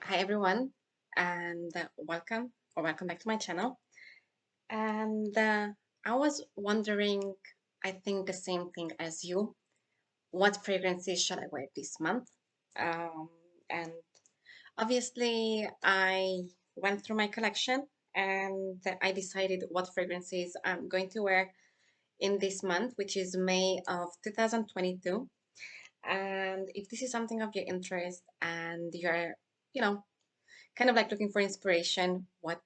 Hi everyone, and welcome back to my channel. And I was wondering, I think the same thing as you. What fragrances should I wear this month? Um, and obviously, I went through my collection and I decided what fragrances I'm going to wear in this month, which is May of 2022. And if this is something of your interest and you're, you know, kind of like looking for inspiration, what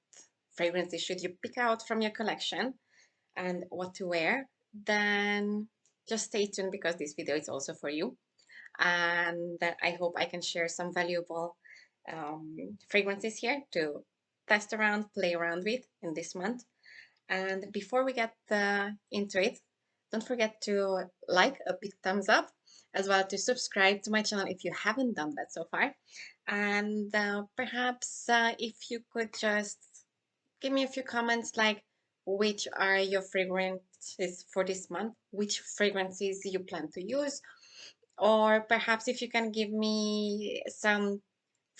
fragrances should you pick out from your collection and what to wear, then just stay tuned because this video is also for you. And I hope I can share some valuable fragrances here to test around, play around with in this month. And before we get into it, don't forget to like a big thumbs up, as well to subscribe to my channel if you haven't done that so far. And perhaps if you could just give me a few comments like which are your fragrances for this month, which fragrances you plan to use, or perhaps if you can give me some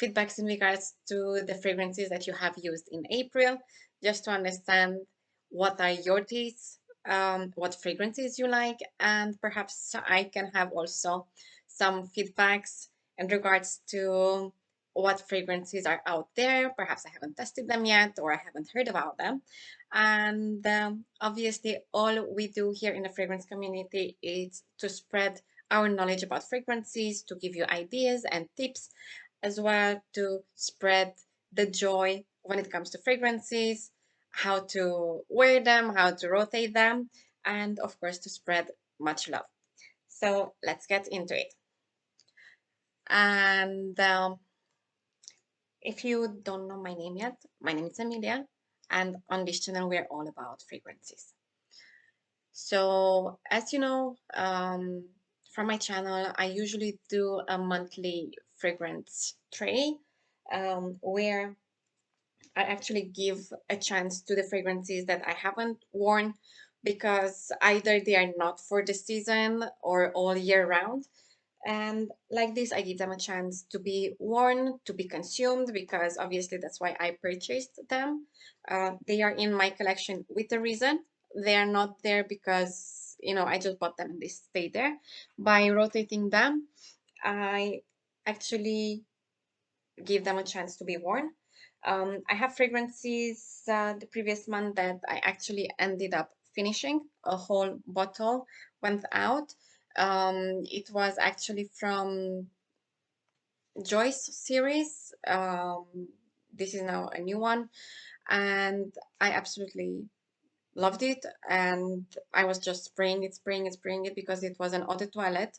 feedbacks in regards to the fragrances that you have used in April, just to understand what are your tastes, what fragrances you like, and perhaps I can have also some feedbacks in regards to what fragrances are out there. Perhaps I haven't tested them yet or I haven't heard about them. And obviously, all we do here in the fragrance community is to spread our knowledge about fragrances, to give you ideas and tips, as well to spread the joy when it comes to fragrances, how to wear them, how to rotate them, and of course to spread much love. So let's get into it. And if you don't know my name yet, my name is Emilia, and on this channel we're all about fragrances. So as you know, from my channel, I usually do a monthly fragrance tray where I actually give a chance to the fragrances that I haven't worn because either they are not for the season or all year round. And like this, I give them a chance to be worn, to be consumed, because obviously that's why I purchased them. They are in my collection with a reason. They are not there because, I just bought them and they stay there. By rotating them, I actually give them a chance to be worn. I have fragrances the previous month that I actually ended up finishing. A whole bottle went out. It was actually from Joye Series. This is now a new one, and I absolutely loved it. And I was just spraying it because it was an eau de toilette,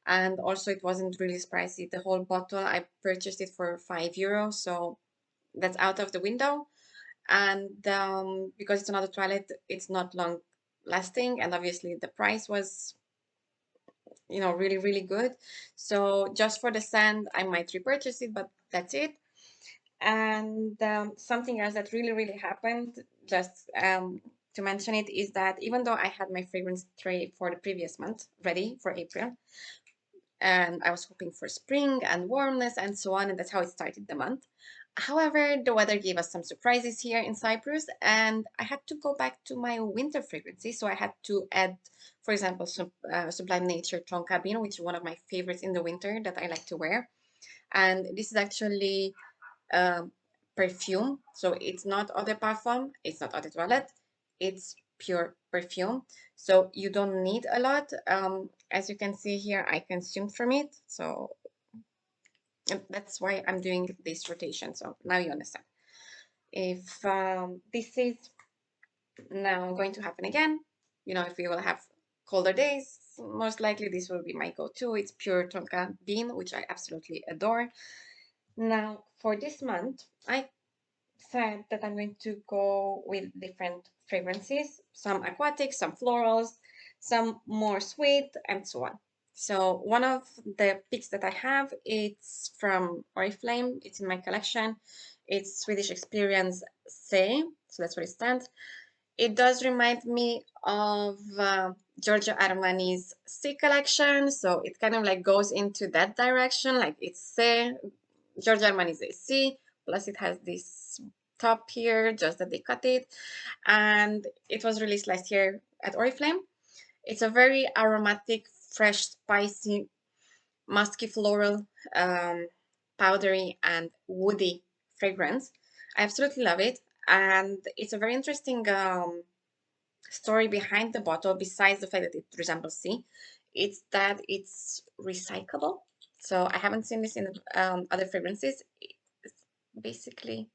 and also it wasn't really pricey. The whole bottle I purchased it for €5, so that's out of the window. And because it's another toilet, it's not long lasting, and obviously the price was really really good. So just for the scent I might repurchase it, but that's it. And something else that really really happened, just to mention it, is that even though I had my fragrance tray for the previous month ready for April, and I was hoping for spring and warmness and so on, and that's how it started the month. However, the weather gave us some surprises here in Cyprus, and I had to go back to my winter fragrances. So I had to add, for example, Sublime Nature Tonka Bean, which is one of my favorites in the winter that I like to wear. And this is actually perfume. So it's not eau de parfum, it's not eau de toilette, it's pure perfume. So you don't need a lot. As you can see here, I consumed from it. So that's why I'm doing this rotation. So now you understand. If this is now going to happen again, if we will have colder days, most likely this will be my go-to. It's pure tonka bean, which I absolutely adore. Now, for this month, I said that I'm going to go with different fragrances, some aquatic, some florals, some more sweet, and so on. So one of the picks that I have, it's from Oriflame. It's in my collection. It's Swedish Experience Say. So that's what it stands. It does remind me of Giorgio Armani's C collection. So it kind of like goes into that direction, like it's Say, Giorgio Armani is a C, plus it has this top here, just that they cut it. And it was released last year at Oriflame. It's a very aromatic, fresh, spicy, musky floral, powdery, and woody fragrance. I absolutely love it. And it's a very interesting story behind the bottle, besides the fact that it resembles sea. It's that it's recyclable. So I haven't seen this in other fragrances. It's basically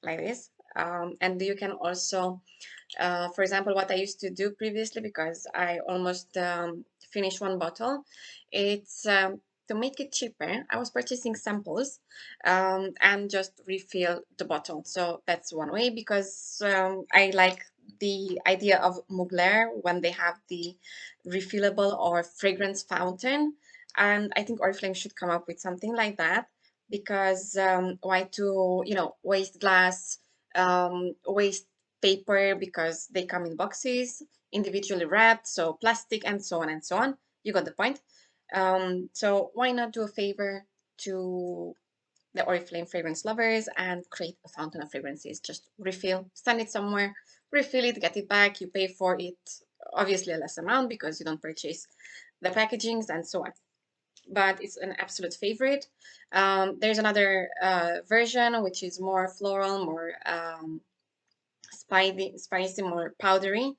like this. And you can also, for example, what I used to do previously, because I almost finished one bottle, it's to make it cheaper, I was purchasing samples and just refill the bottle. So that's one way, because I like the idea of Mugler when they have the refillable or fragrance fountain. And I think Oriflame should come up with something like that, because why to, waste glass, waste paper, because they come in boxes, individually wrapped, so plastic and so on and so on. You got the point. So why not do a favor to the Oriflame fragrance lovers and create a fountain of fragrances? Just refill, send it somewhere, refill it, get it back. You pay for it, obviously a less amount because you don't purchase the packagings and so on. But it's an absolute favorite. There's another version which is more floral, more spicy, more powdery.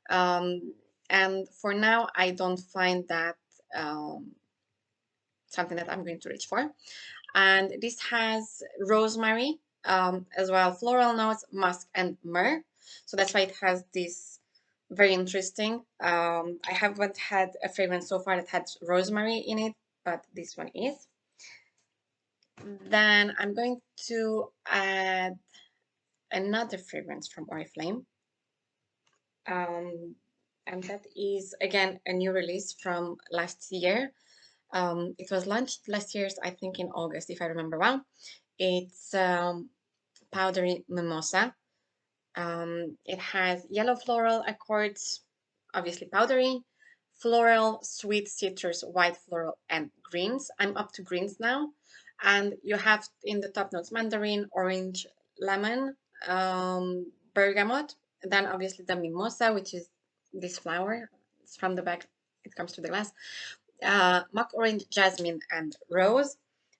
And for now, I don't find that something that I'm going to reach for. And this has rosemary, as well, floral notes, musk, and myrrh. So that's why it has this very interesting. I haven't had a fragrance so far that had rosemary in it, but this one is. Then I'm going to add another fragrance from Oriflame. And that is, again, a new release from last year. It was launched last year, I think in August, if I remember well. It's Powdery Mimosa. It has yellow floral accords, obviously powdery, floral, sweet citrus, white floral, and greens. I'm up to greens now. And you have in the top notes mandarin, orange, lemon, bergamot, then obviously the mimosa, which is this flower. It's from the back, it comes to the glass. Mock orange, jasmine, and rose.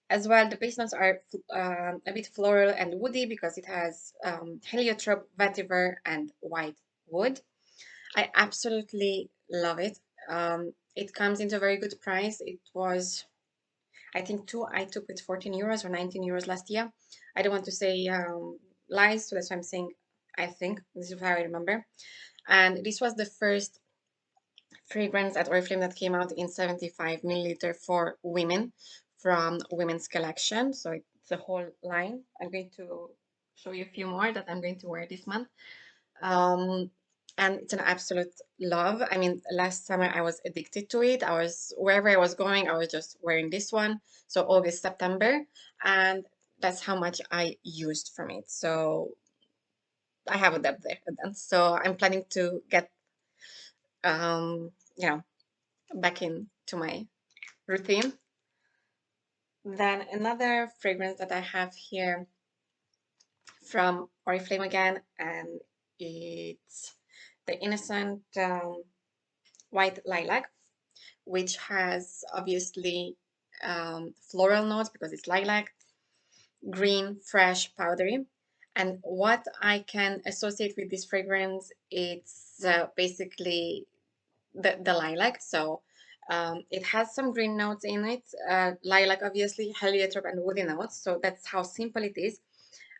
As well, the base notes are a bit floral and woody because it has heliotrope, vetiver, and white wood. I absolutely love it. It comes into a very good price. It was, I think, two I took with 14 euros or 19 euros last year. I don't want to say lies, so that's why I'm saying I think. This is how I remember. And this was the first fragrance at Oriflame that came out in 75 milliliter for women from women's collection. So it's a whole line. I'm going to show you a few more that I'm going to wear this month. Um, and it's an absolute love. I mean, last summer I was addicted to it. I was, wherever I was going, I was just wearing this one. So August, September, and that's how much I used from it. So I have a depth there. So I'm planning to get, you know, back into my routine. Then another fragrance that I have here from Oriflame again, and it's the Innocent White Lilac, which has obviously floral notes because it's lilac, green, fresh, powdery. And what I can associate with this fragrance, it's basically the lilac. So it has some green notes in it, lilac, obviously, heliotrope, and woody notes. So that's how simple it is.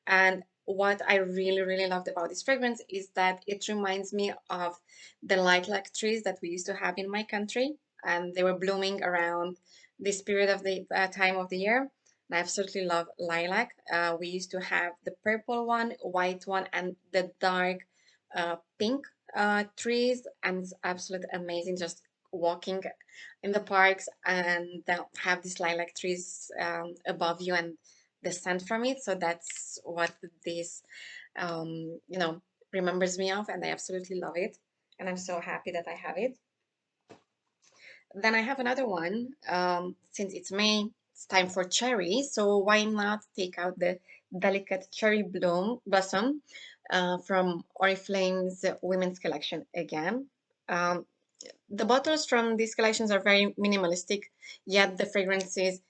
And what I really, really loved about this fragrance is that it reminds me of the lilac trees that we used to have in my country. And they were blooming around this period of the time of the year. And I absolutely love lilac. We used to have the purple one, white one, and the dark pink trees. And it's absolutely amazing just walking in the parks and have these lilac trees above you and the scent from it. So that's what this, remembers me of, and I absolutely love it. And I'm so happy that I have it. Then I have another one. Since it's May, it's time for cherry, so why not take out the delicate cherry blossom from Oriflame's women's collection again. Um, the bottles from these collections are very minimalistic, yet the fragrances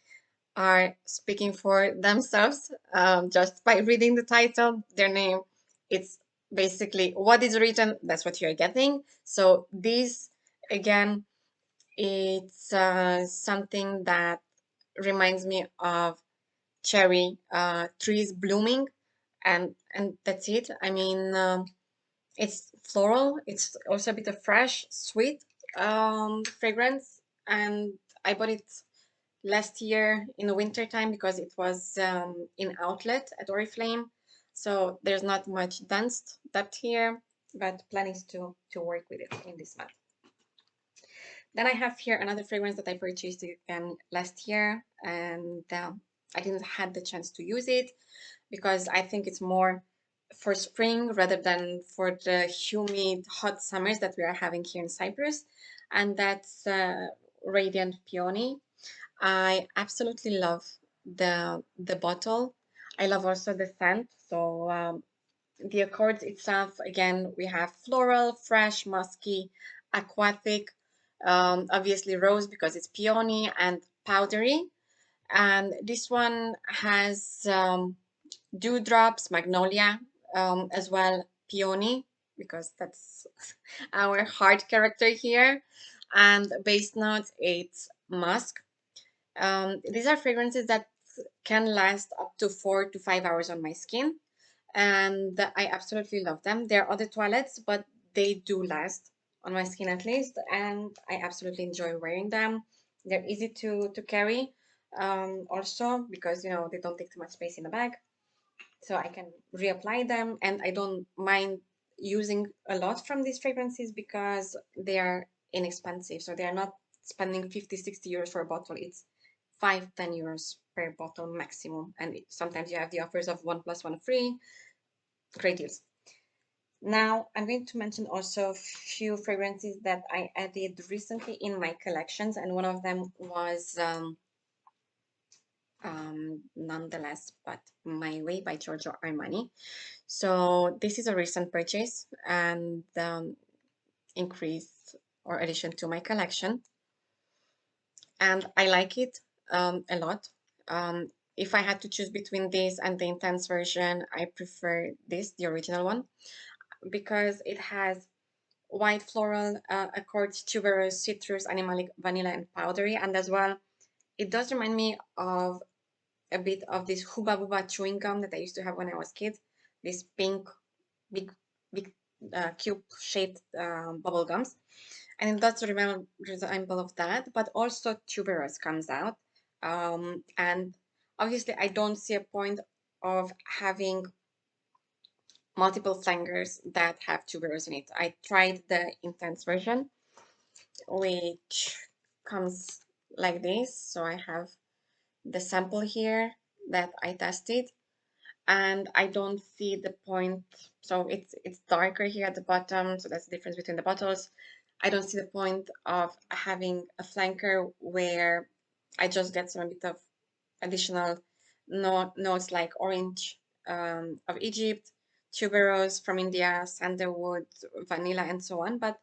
are speaking for themselves. Just by reading the title, their name, it's basically what is written, that's what you're getting. So this, again, it's something that reminds me of cherry trees blooming, and that's it. I mean, it's floral. It's also a bit of fresh, sweet fragrance, and I bought it last year in the winter time because it was in outlet at Oriflame. So there's not much depth here, but planning to work with it in this month. Then I have here another fragrance that I purchased again last year, and I didn't had the chance to use it because I think it's more for spring rather than for the humid, hot summers that we are having here in Cyprus, and that's Radiant Peony. I absolutely love the bottle. I love also the scent. So the accords itself, again, we have floral, fresh, musky, aquatic, obviously rose because it's peony, and powdery. And this one has dewdrops, magnolia, as well peony, because that's our heart character here. And base notes, it's musk. These are fragrances that can last up to 4 to 5 hours on my skin, and I absolutely love them. They're other toilettes, but they do last on my skin at least, and I absolutely enjoy wearing them. They're easy to carry, also because they don't take too much space in the bag, so I can reapply them, and I don't mind using a lot from these fragrances because they are inexpensive. So they are not spending 50, 60 euros for a bottle. It's 5, 10 euros per bottle maximum, and sometimes you have the offers of 1 plus 1 free. Great deals. Now I'm going to mention also a few fragrances that I added recently in my collections, and one of them was nonetheless, but My Way by Giorgio Armani. So this is a recent purchase and increase or addition to my collection, and I like it a lot. If I had to choose between this and the intense version, I prefer this, the original one, because it has white floral accords, tuberous, citrus, animalic, vanilla, and powdery, and as well, it does remind me of a bit of this Hubba Bubba chewing gum that I used to have when I was a kid. This pink, big, big cube-shaped bubble gums, and it does resemble of that. But also tuberous comes out, and obviously I don't see a point of having multiple flankers that have tuberous in it. I tried the intense version, which comes like this. So I have the sample here that I tested, and I don't see the point. So it's darker here at the bottom, so that's the difference between the bottles. I don't see the point of having a flanker where I just get some bit of additional notes like orange of Egypt, tuberose from India, sandalwood, vanilla, and so on. But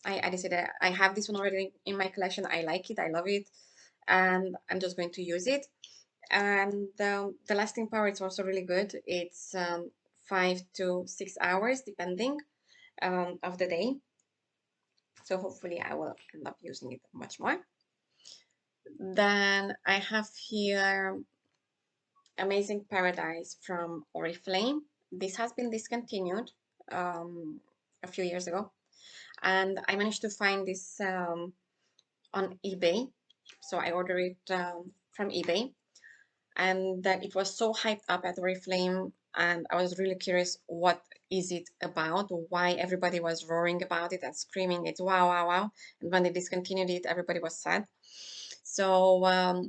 I decided I have this one already in my collection. I like it, I love it, and I'm just going to use it. And the lasting power is also really good. It's 5 to 6 hours depending of the day. So hopefully I will end up using it much more. Then I have here Amazing Paradise from Oriflame. This has been discontinued a few years ago, and I managed to find this on eBay. So I ordered it from eBay, and that it was so hyped up at Oriflame, and I was really curious what is it about, why everybody was roaring about it and screaming it's wow, wow, wow. And when they discontinued it, everybody was sad. So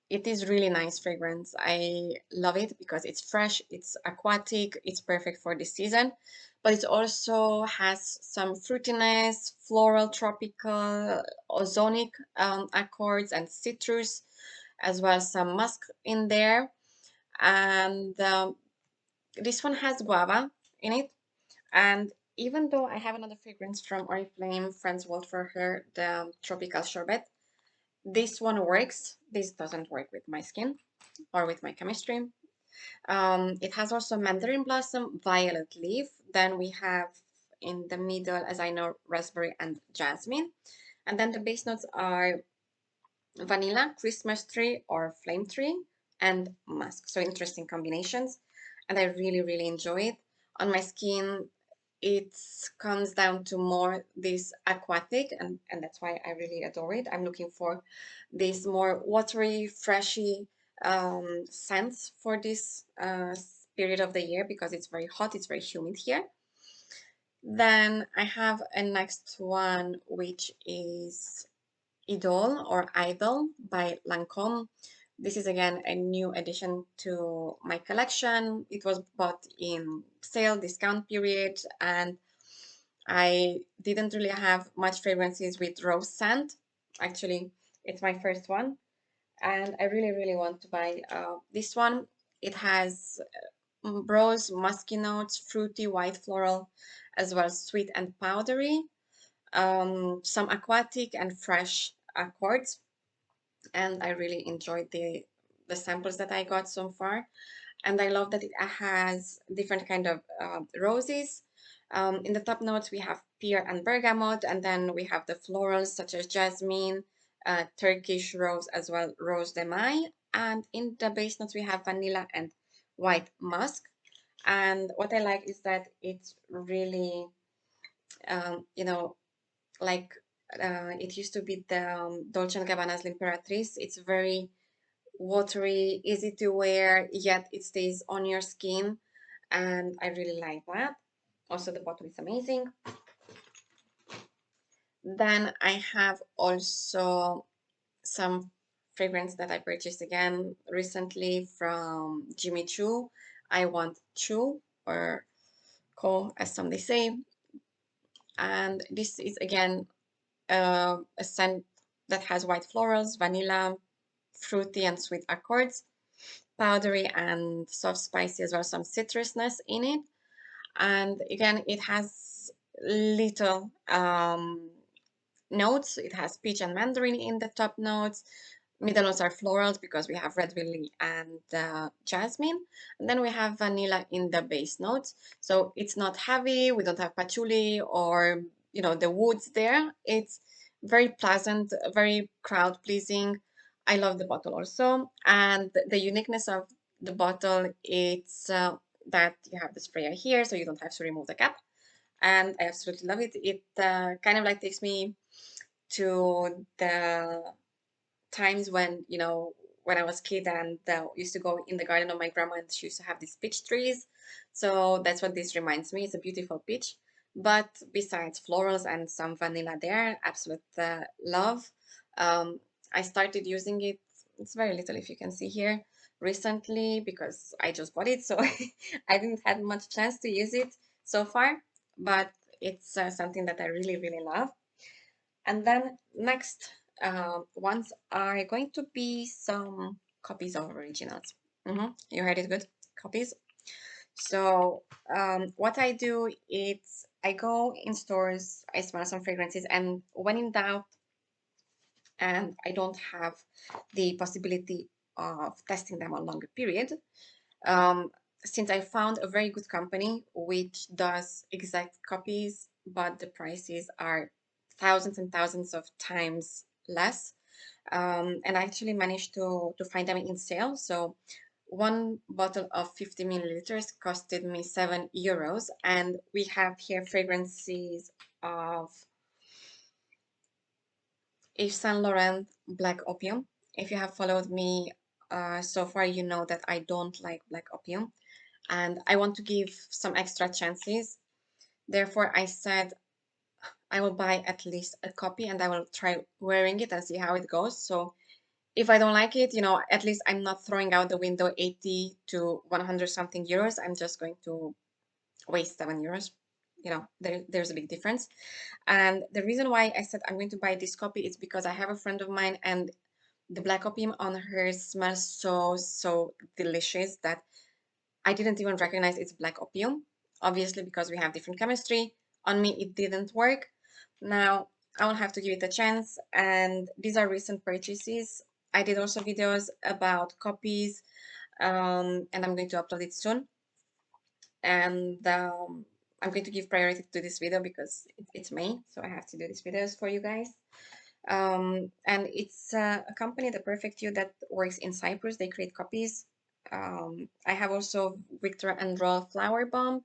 it is really nice fragrance. I love it because it's fresh, it's aquatic, it's perfect for this season, but it also has some fruitiness, floral, tropical, ozonic accords, and citrus. as well as some musk in there. And this one has guava in it. And even though I have another fragrance from Oriflame, Friends World for Her, the Tropical Sherbet, this one works. This doesn't work with my skin or with my chemistry. It has also mandarin blossom, violet leaf. Then we have in the middle, as I know, raspberry and jasmine. And then the base notes are vanilla, Christmas tree or flame tree, and musk. So interesting combinations. And I really, really enjoy it. On my skin, it comes down to more this aquatic, and that's why I really adore it. I'm looking for this more watery, freshy scents for this period of the year because it's very hot, it's very humid here. Then I have a next one, which is Idol by Lancome. This is again a new addition to my collection. It was bought in sale discount period, and I didn't really have much fragrances with rose scent. Actually, it's my first one, and I really, really want to buy this one. It has rose, musky notes, fruity, white floral, as well as sweet and powdery, some aquatic and fresh accords, and I really enjoyed the samples that I got so far. And I love that it has different kind of roses. In the top notes, we have pear and bergamot, and then we have the florals such as jasmine, Turkish rose, as well rose de mai. And in the base notes, we have vanilla and white musk. And what I like is that it's really, you know, like it used to be the Dolce& and Gabbana's L'Imperatrice. It's very watery, easy to wear, yet it stays on your skin, and I really like that. Also, the bottle is amazing. Then I have also some fragrance that I purchased again recently from Jimmy Choo. I want Choo, or Co, as some they say. And this is again a scent that has white florals, vanilla, fruity and sweet accords, powdery and soft spicy, as well as some citrusness in it. And again, it has little notes. It has peach and mandarin in the top notes. Middle notes are florals because we have red lily and jasmine. And then we have vanilla in the base notes. So it's not heavy. We don't have patchouli or, you know, the woods there. It's very pleasant, very crowd pleasing. I love the bottle also. And the uniqueness of the bottle, it's that you have the sprayer here, so you don't have to remove the cap. And I absolutely love it. It kind of like takes me to the times when, you know, when I was a kid and used to go in the garden of my grandma, and she used to have these peach trees. So that's what this reminds me. It's a beautiful peach. But besides florals and some vanilla there, absolute love. Um, I started using it, it's very little if you can see here, recently because I just bought it. So I didn't have much chance to use it so far, but it's something that I really, really love. And then next ones are going to be some copies of originals. You heard it good, copies. So what I do is I go in stores, I smell some fragrances, and when in doubt, and I don't have the possibility of testing them on longer period, um, since I found a very good company which does exact copies, but the prices are thousands and thousands of times less. And I actually managed to find them in sale. So one bottle of 50 milliliters costed me €7. And we have here fragrances of Yves Saint Laurent Black Opium. If you have followed me so far, you know that I don't like Black Opium, and I want to give some extra chances. Therefore, I said I will buy at least a copy and I will try wearing it and see how it goes. So if I don't like it, you know, at least I'm not throwing out the window 80 to 100 something euros. I'm just going to waste €7. You know, there's a big difference. And the reason why I said I'm going to buy this copy is because I have a friend of mine, and the black opium on her smells so delicious that I didn't even recognize it's black opium. Obviously, because we have different chemistry. On me, it didn't work. Now, I will have to give it a chance. And these are recent purchases. I did also videos about copies, and I'm going to upload it soon. And I'm going to give priority to this video because it's May, so I have to do these videos for you guys. And it's a company, The Perfect You, that works in Cyprus. They create copies. I have also Victor and Rolf Flowerbomb,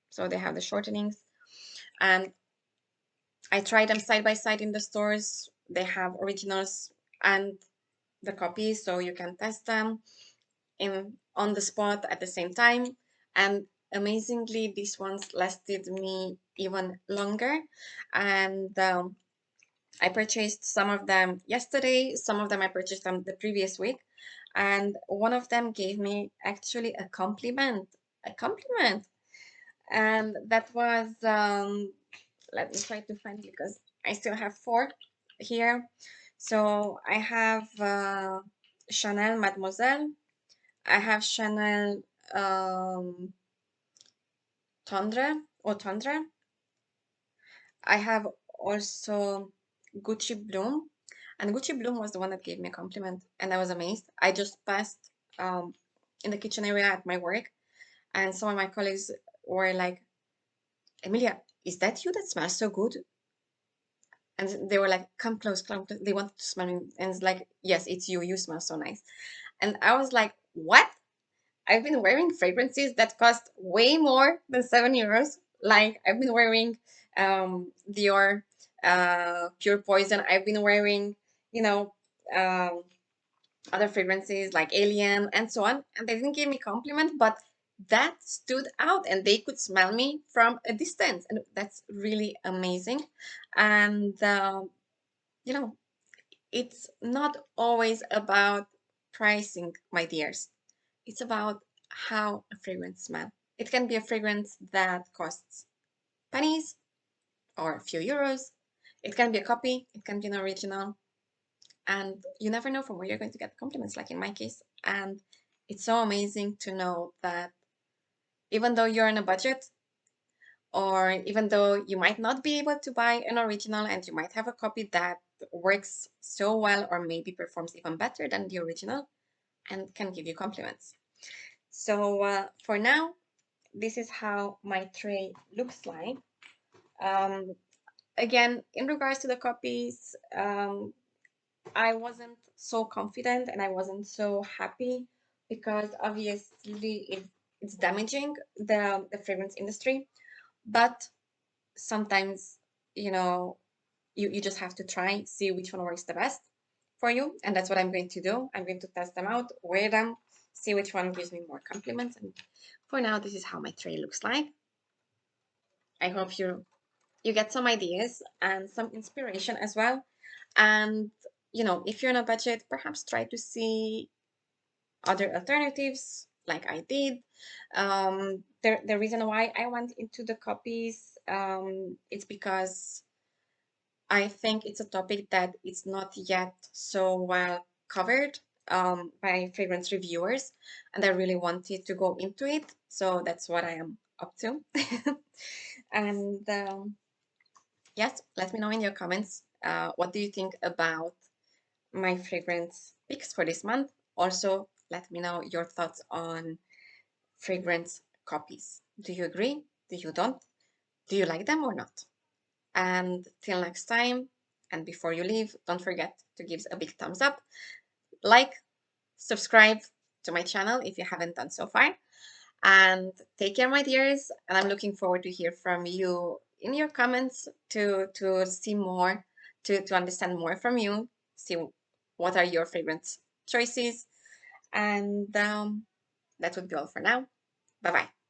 so they have the shortenings. And I tried them side by side in the stores. They have originals and the copies, so you can test them in on the spot at the same time. And amazingly, these ones lasted me even longer. And I purchased some of them yesterday, some of them I purchased them the previous week, and one of them gave me actually a compliment, a compliment, and that was, let me try to find it because I still have four here. So I have Chanel Mademoiselle, I have Chanel Tandre or Tandre, I have also Gucci Bloom, and Gucci Bloom was the one that gave me a compliment, and I was amazed. I just passed um, in the kitchen area at my work, and some of my colleagues were like, "Emilia, is that you that smells so good?" And they were like, "Come close, come close." They wanted to smell me, and it's like, "Yes, it's you. You smell so nice." And I was like, "What?" I've been wearing fragrances that cost way more than €7. Like I've been wearing Dior Pure Poison. I've been wearing, you know, um, other fragrances like Alien and so on. And they didn't give me compliment, but that stood out and they could smell me from a distance. And that's really amazing. And, you know, it's not always about pricing, my dears. It's about how a fragrance smells. It can be a fragrance that costs pennies or a few euros. It can be a copy, it can be an original, and you never know from where you're going to get compliments, like in my case. And it's so amazing to know that even though you're on a budget, or even though you might not be able to buy an original and you might have a copy that works so well or maybe performs even better than the original and can give you compliments. So for now, this is how my tray looks like. Um, Again, in regards to the copies, I wasn't so confident and I wasn't so happy because obviously it's damaging the fragrance industry. But sometimes, you know, you just have to try, see which one works the best for you. And that's what I'm going to do. I'm going to test them out, wear them, see which one gives me more compliments. And for now, this is how my tray looks like. I hope you get some ideas and some inspiration as well. And, you know, if you're on a budget, perhaps try to see other alternatives like I did. The reason why I went into the copies, it's because I think it's a topic that is not yet so well covered by fragrance reviewers, and I really wanted to go into it. So that's what I am up to. And yes, let me know in your comments. What do you think about my fragrance picks for this month? Also, let me know your thoughts on fragrance copies. Do you agree? Do you don't? Do you like them or not? And till next time, and before you leave, don't forget to give a big thumbs up, like, subscribe to my channel if you haven't done so far, and take care, my dears. And I'm looking forward to hear from you in your comments to see more, to understand more from you, see what are your favorite choices. And that would be all for now. Bye bye.